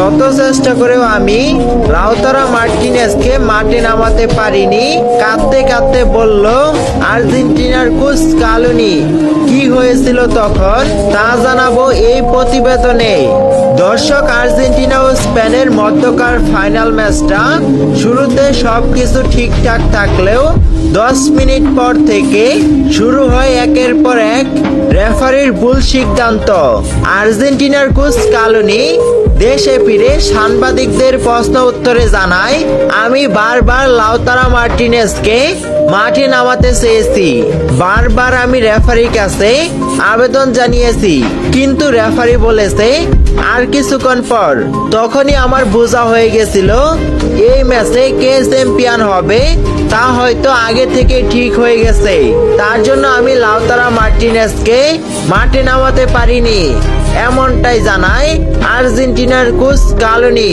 শত চেষ্টা করেও আমি লাউতারা মার্টিনেজকে মাঠে নামাতে পারিনি। কাঁদতে কাঁদতে বলল আর্জেন্টিনার কোচ স্কালোনি। কি হয়েছিল তখন তা জানাবো এই প্রতিবেদনে। দর্শক, আর্জেন্টিনা ও স্পেনের মধ্যকার ফাইনাল ম্যাচটা শুরুতে সবকিছু ঠিকঠাক থাকলেও 10 মিনিট পর থেকে শুরু হয় একের পর এক রেফারির ভুল সিদ্ধান্ত। আর্জেন্টিনার কোচ স্কালোনি দেশে ফিরে সাংবাদিকদের প্রশ্ন উত্তরে জানায়, আমি বারবার লাউতারা মার্টিনেজকে মাঠে নামাতে চেয়েছি। বারবার আমি রেফারির কাছে আবেদন জানিয়েছি, কিন্তু রেফারি বলেছে আর কিছুক্ষণ পর। তখনই আমার বোঝা হয়ে গেছিল এই ম্যাচে কে চ্যাম্পিয়ন হবে তা হয়তো আগে থেকে ঠিক হয়ে গেছে। তার জন্য আমি লাউতারা মার্টিনেজকে মাঠে নামাতে পারিনি, এমনটাই জানায় আর্জেন্টিনার কোচ স্কালোনি।